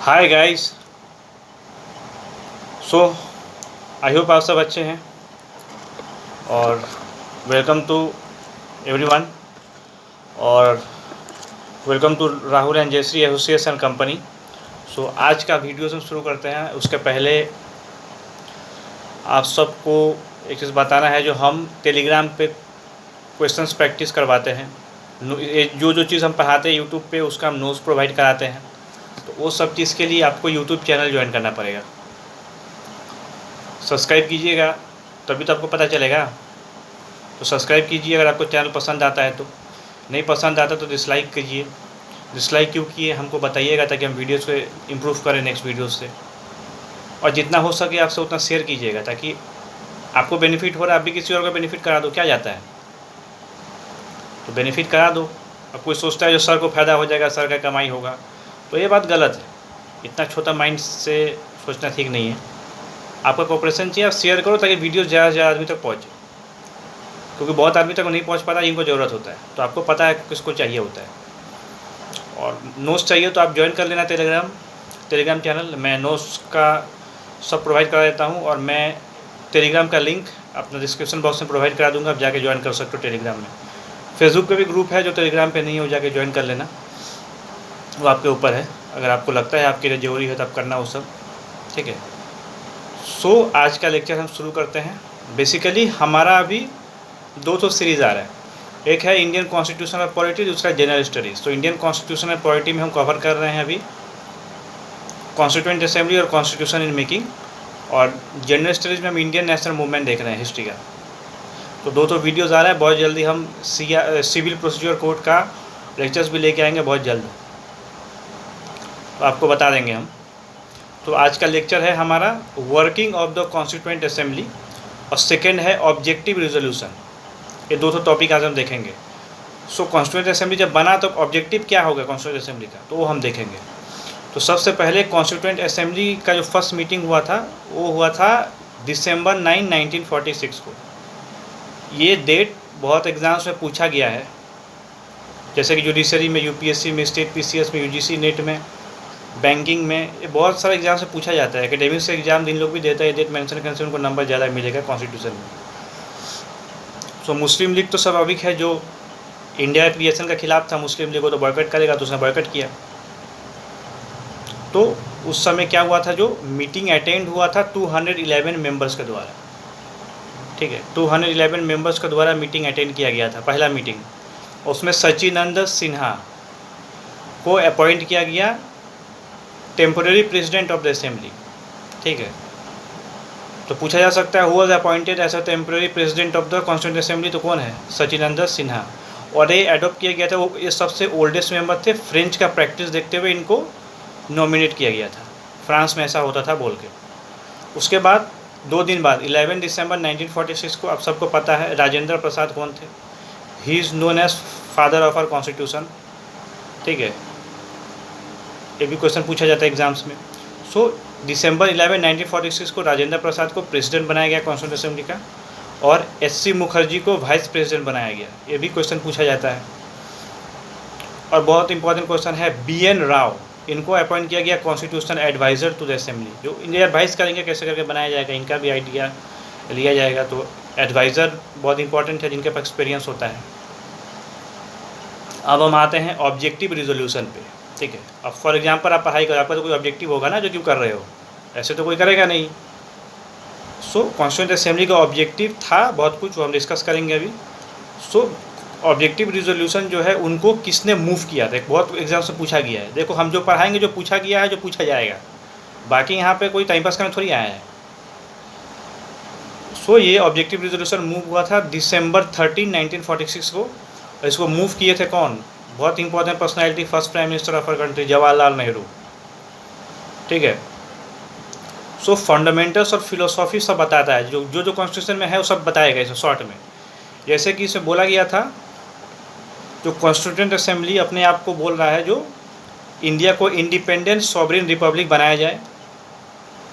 Hi guys. So I hope आप सब अच्छे हैं और वेलकम टू एवरीवन और welcome to Rahul and Jayshree association company. So आज का वीडियो हम शुरू करते हैं। उसके पहले आप सबको एक चीज़ बताना है, जो हम टेलीग्राम पे क्वेश्चंस प्रैक्टिस करवाते हैं। जो चीज़ हम पढ़ाते हैं यूट्यूब पे उसका हम नोट्स प्रोवाइड कराते हैं। तो वो सब चीज़ के लिए आपको यूट्यूब चैनल ज्वाइन करना पड़ेगा। सब्सक्राइब कीजिएगा तभी तो आपको पता चलेगा। तो सब्सक्राइब कीजिए अगर आपको चैनल पसंद आता है तो। नहीं पसंद आता तो डिसलाइक कीजिए। डिसलाइक क्यों किए हमको बताइएगा, ताकि हम वीडियोस को इम्प्रूव करें नेक्स्ट वीडियो से। और जितना हो सके आपसे उतना शेयर कीजिएगा, ताकि आपको बेनिफिट हो रहा है, आप भी किसी और का बेनिफिट करा दो। क्या जाता है, तो बेनिफिट करा दो। अब कोई सोचता है जो सर को फ़ायदा हो जाएगा, सर का कमाई होगा, तो ये बात गलत है। इतना छोटा माइंड से सोचना ठीक नहीं है। आपका कोऑपरेशन चाहिए, आप शेयर करो ताकि वीडियो ज़्यादा से ज़्यादा आदमी तक पहुँचे, क्योंकि बहुत आदमी तक नहीं पहुँच पाता जिनको ज़रूरत होता है। तो आपको पता है किसको चाहिए होता है। और नोट्स चाहिए तो आप ज्वाइन कर लेना टेलीग्राम चैनल। मैं नोट्स का सब प्रोवाइड करा देता हूँ, और मैं टेलीग्राम का लिंक अपना डिस्क्रिप्शन बॉक्स में प्रोवाइड करा दूँगा। आप जाके ज्वाइन कर सकते हो टेलीग्राम में। फेसबुक पे भी ग्रुप है, जो टेलीग्राम पे नहीं है वो जाके ज्वाइन कर लेना। वो आपके ऊपर है, अगर आपको लगता है आपके लिए ज़रूरी है तो आप करना वो सब, ठीक है। सो आज का लेक्चर हम शुरू करते हैं। बेसिकली हमारा अभी दो सीरीज़ आ रहा है। एक है इंडियन कॉन्स्टिट्यूशन और पॉलिटी, दूसरा जनरल स्टडीज़। तो इंडियन कॉन्स्टिट्यूशन और पॉलिटी में हम कवर कर रहे हैं अभी कॉन्स्टिट्यूएंट असेंबली और कॉन्स्टिट्यूशन इन मेकिंग। और जनरल स्टडीज़ में हम इंडियन नेशनल मूवमेंट देख रहे हैं, हिस्ट्री का। तो दो वीडियोज़ आ रहा है। बहुत जल्दी हम सिविल प्रोसीजर कोड का लेक्चर्स भी लेके आएंगे बहुत जल्द, तो आपको बता देंगे हम। तो आज का लेक्चर है हमारा working of the constituent assembly, और सेकेंड है ऑब्जेक्टिव रिजोल्यूशन। ये दो टॉपिक आज हम देखेंगे। सो कॉन्स्टिट्यूएंट असेंबली जब बना तो ऑब्जेक्टिव क्या होगा कॉन्स्टिट्यूएंट असेंबली का, तो वो हम देखेंगे। तो सबसे पहले कॉन्स्टिट्यूएंट असेंबली का जो फर्स्ट मीटिंग हुआ था वो हुआ था दिसंबर 9, 1946 को। ये डेट बहुत एग्ज़ाम्स में पूछा गया है, जैसे कि जुडिशरी में, यूपीएससी में, स्टेट पीसीएस में, यूजीसी नेट में, बैंकिंग में, ये बहुत सारे एग्जाम से पूछा जाता है। एकेडमिक्स से एग्जाम जिन लोग भी देता है, डेट मेंशन करने से उनको नंबर ज़्यादा मिलेगा कॉन्स्टिट्यूशन में। सो मुस्लिम लीग तो स्वाभाविक है, जो इंडिया एप्लीकेशन के खिलाफ था, मुस्लिम लीग को तो बॉयकॉट करेगा, तो उसने बॉयकॉट किया। तो उस समय क्या हुआ था, जो मीटिंग अटेंड हुआ था 211 मेंबर्स के द्वारा, ठीक है। 211 मेंबर्स के द्वारा मीटिंग अटेंड किया गया था, पहला मीटिंग। उसमें सचिनंद सिन्हा को अपॉइंट किया गया temporary president of the assembly, ठीक है। तो पूछा जा सकता है who was appointed as a temporary president of the constituent assembly, तो कौन है, सचिनंद सिन्हा। और ये एडॉप्ट किया गया था, वो ये सबसे ओल्डेस्ट मेंबर थे। फ्रेंच का प्रैक्टिस देखते हुए इनको नॉमिनेट किया गया था, फ्रांस में ऐसा होता था बोल के। उसके बाद 2 दिन बाद 11 दिसंबर 1946 को, आप सबको पता है राजेंद्र प्रसाद कौन थे। He is known as father of our constitution, ठीक है। ये भी क्वेश्चन पूछा जाता है एग्जाम्स में। सो दिसंबर 11, 1946 को राजेंद्र प्रसाद को प्रेसिडेंट बनाया गया कॉन्स्टिट्यूंट असेंबली का, और एस.सी. मुखर्जी को वाइस प्रेसिडेंट बनाया गया। ये भी क्वेश्चन पूछा जाता है। और बहुत इंपॉर्टेंट क्वेश्चन है, बी.एन. राव, इनको अपॉइंट किया गया constitution adviser to the assembly, जो इंडिया एडवाइस करेंगे कैसे करके बनाया जाएगा, इनका भी आइडिया लिया जाएगा। तो एडवाइज़र बहुत इंपॉर्टेंट है, जिनके पास एक्सपीरियंस होता है। अब हम आते हैं ऑब्जेक्टिव रिजोल्यूशन पे, ठीक है। अब फॉर एग्जांपल आप पढ़ाई करो, आपका तो कोई ऑब्जेक्टिव होगा ना जो क्यों कर रहे हो, ऐसे तो कोई करेगा नहीं। सो कॉन्स्टिट्यूएंट असेंबली का ऑब्जेक्टिव था बहुत कुछ, वो हम डिस्कस करेंगे अभी। सो ऑब्जेक्टिव रिजोल्यूशन जो है उनको किसने मूव किया था, बहुत एग्जाम से पूछा गया है। देखो हम जो पढ़ाएंगे जो पूछा गया है, जो पूछा जाएगा, बाकी यहाँ पे कोई टाइम पास करने थोड़ी आया है। सो ये ऑब्जेक्टिव रिजोल्यूशन मूव हुआ था दिसंबर 13, 1946 को। इसको मूव किए थे कौन, बहुत important personality, first prime minister of our country Jawaharlal Nehru, ठीक है। सो फंडामेंटल्स और फिलोसॉफी सब बताता है, जो कॉन्स्टिट्यूशन में है वो सब बताएगा इसे शॉर्ट में। जैसे कि इसमें बोला गया था, जो कॉन्स्टिट्यूएंट असेंबली अपने आप को बोल रहा है, जो इंडिया को इंडिपेंडेंट सॉवरेन रिपब्लिक बनाया जाए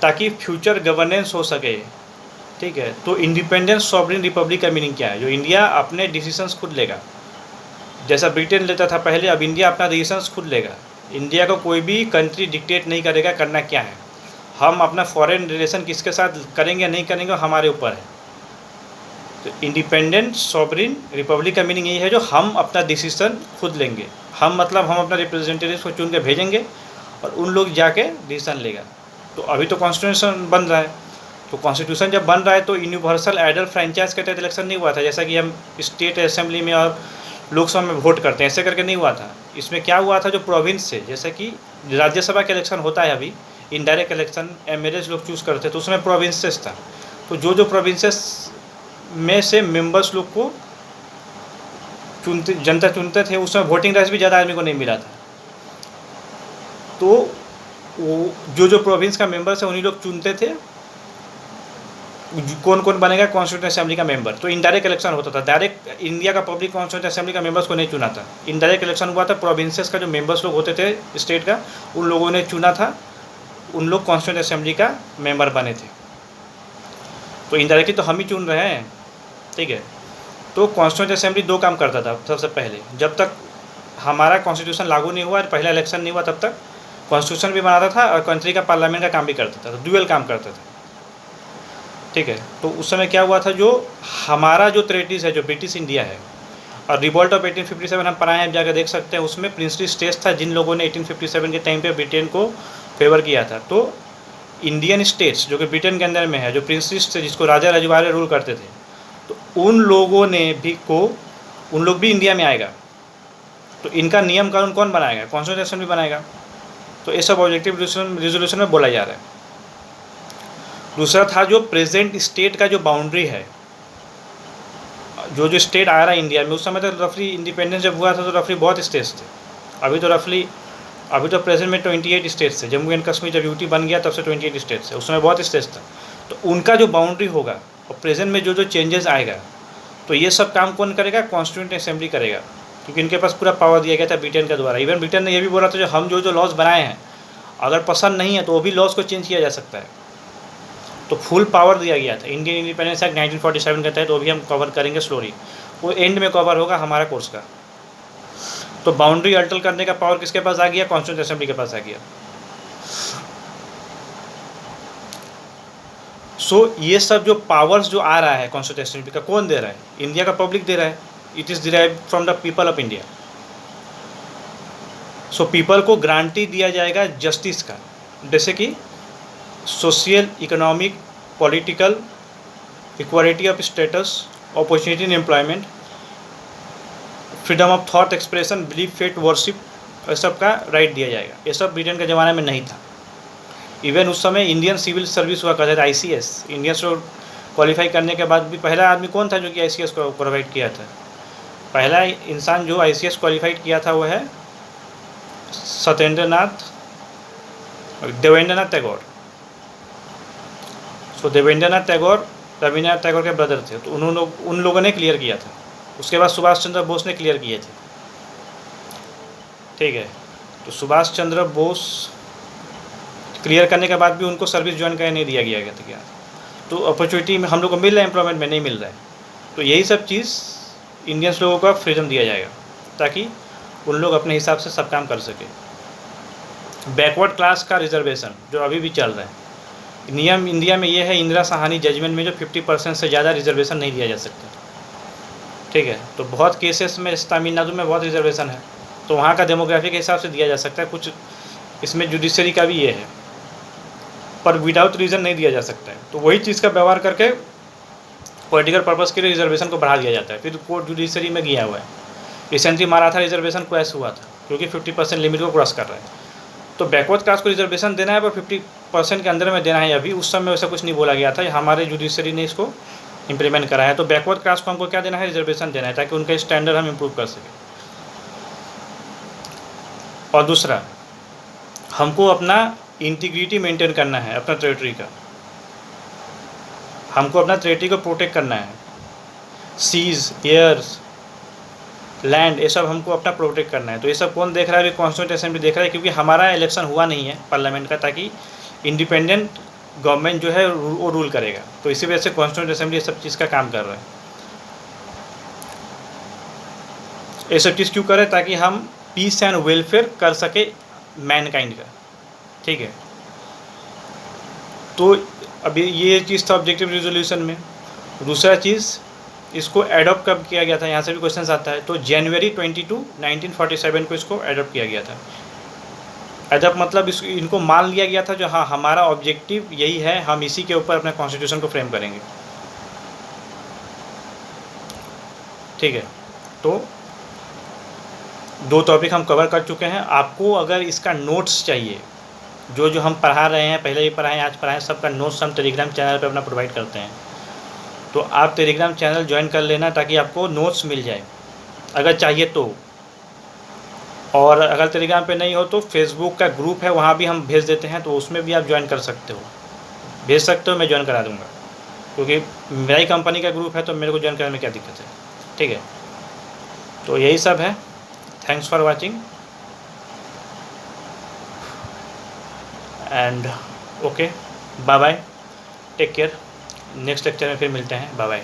ताकि फ्यूचर गवर्नेंस हो सके, ठीक है। तो इंडिपेंडेंट सॉवरेन रिपब्लिक का मीनिंग क्या है, जो इंडिया अपने डिसीजंस खुद लेगा, जैसा ब्रिटेन लेता था पहले, अब इंडिया अपना डिसीजंस खुद लेगा। इंडिया को कोई भी कंट्री डिक्टेट नहीं करेगा करना क्या है। हम अपना फॉरेन रिलेशन किसके साथ करेंगे नहीं करेंगे हमारे ऊपर है। तो इंडिपेंडेंट सॉवरिन रिपब्लिक का मीनिंग ये है जो हम अपना डिसीजन खुद लेंगे। हम मतलब हम अपना रिप्रेजेंटेटिव को चुन के भेजेंगे और उन लोग जाके डिसीजन लेगा। तो अभी तो कॉन्स्टिट्यूशन बन रहा है, तो कॉन्स्टिट्यूशन जब बन रहा है तो यूनिवर्सल एडर फ्रेंचाइज के तहत इलेक्शन नहीं हुआ था, जैसा कि हम स्टेट असेंबली में और लोकसभा में वोट करते हैं, ऐसे करके नहीं हुआ था। इसमें क्या हुआ था, जो प्रोविंस से, जैसे कि राज्यसभा का इलेक्शन होता है अभी, इनडायरेक्ट इलेक्शन एमएलए लोग चूज़ करते हैं, तो उसमें प्रोविंसेस था। तो जो प्रोविंसेस में से मेंबर्स लोग को जनता चुनते थे, उसमें वोटिंग राइट्स भी ज़्यादा आदमी को नहीं मिला था। तो वो जो प्रोविंस का मेंबर्स है उन्हीं लोग चुनते थे कौन कौन बनेगा कॉन्स्टिट्यूंट असेंबली का मेंबर। तो इनडायरेक्ट इलेक्शन होता था, डायरेक्ट इंडिया का पब्लिक कॉन्स्टिट्यूंट असेंबली का मेंबर्स को नहीं चुना था। इनडायरेक्ट इलेक्शन हुआ था, प्रोविंसेस का जो मेंबर्स लोग होते थे स्टेट का, उन लोगों ने चुना था, उन लोग कॉन्स्टिट्यूंट असेंबली का मेंबर बने थे। तो इनडायरेक्टली तो हम ही चुन रहे हैं, ठीक है। तो कॉन्स्टिट्यूंट असेंबली दो काम करता था सबसे पहले, जब तक हमारा कॉन्स्टिट्यूशन लागू नहीं हुआ, पहला इलेक्शन नहीं हुआ, तब तक कॉन्स्टिट्यूशन भी बनाता था और कंट्री का पार्लियामेंट का काम भी करता था, तो ड्यूअल काम करता था, ठीक है। तो उस समय क्या हुआ था, जो हमारा जो टेरिटरीज है, जो ब्रिटिश इंडिया है, और रिवॉल्ट ऑफ 1857 हम पढ़ाए हैं, जाकर देख सकते हैं, उसमें प्रिंसली स्टेट्स था जिन लोगों ने 1857 के टाइम पे ब्रिटेन को फेवर किया था। तो इंडियन स्टेट्स जो कि ब्रिटेन के अंदर में है, जो प्रिंसली स्टेट जिसको राजा रजवाड़े रूल करते थे, तो उन लोगों ने भी उन लोग भी इंडिया में आएगा। तो इनका नियम कानून कौन बनाएगा, कॉन्स्टिट्यूशन भी बनाएगा। तो ये सब ऑब्जेक्टिव रिजोल्यूशन में बोला जा रहा है। दूसरा था जो प्रेजेंट स्टेट का जो बाउंड्री है, जो स्टेट आ रहा है इंडिया में, उस समय तो रफली इंडिपेंडेंस जब हुआ था तो रफली बहुत स्टेट्स थे। अभी तो प्रेजेंट में 28 स्टेट्स थे। जम्मू एंड कश्मीर जब यूटी बन गया तब से 28 स्टेट्स है, उस समय बहुत स्टेट्स था। तो उनका जो बाउंड्री होगा और प्रेजेंट में जो चेंजेस आएगा, तो ये सब काम कौन करेगा, कॉन्स्टिट्यूंट असेंबली करेगा, क्योंकि इनके पास पूरा पावर दिया गया था ब्रिटेन के द्वारा। इवन ब्रिटेन ने यह भी बोला था जो हम जो लॉज बनाए हैं, अगर पसंद नहीं है तो वो भी लॉज को चेंज किया जा सकता है। तो फुल पावर दिया गया था। इंडियन इंडिपेंडेंस एक्ट 1947 के तहत वो भी हम कवर करेंगे स्लोली, वो एंड में कवर होगा हमारा कोर्स का। तो बाउंड्री अल्टर करने का पावर किसके पास आ गया, कॉन्स्टिट्यूंट असेंबली के पास आ गया। सो ये सब जो पावर्स जो आ रहा है कॉन्स्टिट्यूंट असेंबली का, कौन दे रहा है, इंडिया का पब्लिक दे रहा है। It is derived from the people of India. So people को गारंटी दिया जाएगा जस्टिस का, जैसे कि social, economic, political, equality of status, opportunity in employment, freedom of thought expression, belief, faith, worship, ये सब का राइट दिया जाएगा। ये सब ब्रिटेन के ज़माने में नहीं था। इवन उस समय इंडियन सिविल सर्विस हुआ करता था, ICS। इंडियंस को क्वालिफाई करने के बाद भी पहला आदमी कौन था जो कि ICS को प्रोवाइड किया था, पहला इंसान जो ICS क्वालिफाइड किया था वो है देवेंद्रनाथ टैगोर। सो देवेंद्रनाथ टैगोर रविन्द्रनाथ टैगोर के ब्रदर थे, तो उन लोगों ने क्लियर किया था। उसके बाद सुभाष चंद्र बोस ने क्लियर किए थे, ठीक है। तो सुभाष चंद्र बोस क्लियर करने के बाद भी उनको सर्विस ज्वाइन करने नहीं दिया गया था क्या। तो अपॉर्चुनिटी में हम लोग को मिल रहा है, एम्प्लॉयमेंट में नहीं मिल रहा है। तो यही सब चीज़ इंडियंस लोगों को फ्रीडम दिया जाएगा ताकि उन लोग अपने हिसाब से सब काम कर सके। बैकवर्ड क्लास का रिजर्वेशन जो अभी भी चल रहा है, नियम इंडिया में ये है, इंदिरा साहनी जजमेंट में जो 50% से ज़्यादा रिजर्वेशन नहीं दिया जा सकता, ठीक है। तो बहुत केसेस में तमिलनाडु में बहुत रिजर्वेशन है, तो वहाँ का डेमोग्राफी के हिसाब से दिया जा सकता है। कुछ इसमें जुडिशरी का भी ये है, पर विदाउट रीज़न नहीं दिया जा सकता है। तो वही चीज़ का व्यवहार करके पॉलिटिकल पर्पज़ के लिए रिजर्वेशन को बढ़ा दिया जाता है। फिर कोर्ट जुडिशरी में गया हुआ है, रिसेंटली माराठा रिजर्वेशन क्रैश हुआ था क्योंकि 50% लिमिट को क्रॉस कर रहा है। तो बैकवर्ड क्लास को रिजर्वेशन देना है, पर 50% के अंदर में देना है। अभी उस समय वैसा कुछ नहीं बोला गया था, हमारे जुडिशरी ने इसको इम्प्लीमेंट करा है। तो बैकवर्ड क्लास को हमको क्या देना है, रिजर्वेशन देना है, ताकि उनका स्टैंडर्ड हम इम्प्रूव कर सकें। और दूसरा, हमको अपना इंटीग्रिटी मेंटेन करना है, अपना टेरिटरी का, हमको अपना टेरिटरी को प्रोटेक्ट करना है। सीज, एयर्स, लैंड, ये सब हमको अपना प्रोटेक्ट करना है। तो ये सब कौन देख रहा है, अभी कॉन्स्टिट्यूंट असेंबली देख रहा है, क्योंकि हमारा इलेक्शन हुआ नहीं है पार्लियामेंट का, ताकि इंडिपेंडेंट गवर्नमेंट जो है वो रूल करेगा। तो इसी वजह से कॉन्स्टिट्यूंट असेंबली ये सब चीज़ का काम कर रहा है। ये सब चीज़ क्यों कर रहे हैं, ताकि हम पीस एंड वेलफेयर कर सके मैनकाइंड का, ठीक है। तो अभी ये चीज़ था ऑब्जेक्टिव रिजोल्यूशन में। दूसरा चीज़, इसको एडॉप्ट कब किया गया था, यहाँ से भी क्वेश्चन आता है। तो जनवरी 22, 1947 को इसको एडॉप्ट किया गया था। एडॉप्ट मतलब इनको मान लिया गया था जो हाँ हमारा ऑब्जेक्टिव यही है, हम इसी के ऊपर अपने कॉन्स्टिट्यूशन को फ्रेम करेंगे, ठीक है। तो 2 टॉपिक हम कवर कर चुके हैं। आपको अगर इसका नोट्स चाहिए, जो जो हम पढ़ा रहे हैं, पहले भी पढ़ाएं, आज पढ़ाएं, सबका नोट्स हम टेलीग्राम चैनल पे अपना प्रोवाइड करते हैं। तो आप टेलीग्राम चैनल ज्वाइन कर लेना ताकि आपको नोट्स मिल जाए अगर चाहिए तो। और अगर टेलीग्राम पे नहीं हो तो फेसबुक का ग्रुप है, वहाँ भी हम भेज देते हैं, तो उसमें भी आप ज्वाइन कर सकते हो, भेज सकते हो, मैं ज्वाइन करा दूँगा, क्योंकि मेरा ही कंपनी का ग्रुप है तो मेरे को ज्वाइन करने में क्या दिक्कत है, ठीक है। तो यही सब है। Thanks for watching and okay, bye bye, take care. Next lecture में फिर मिलते हैं, बाय बाय।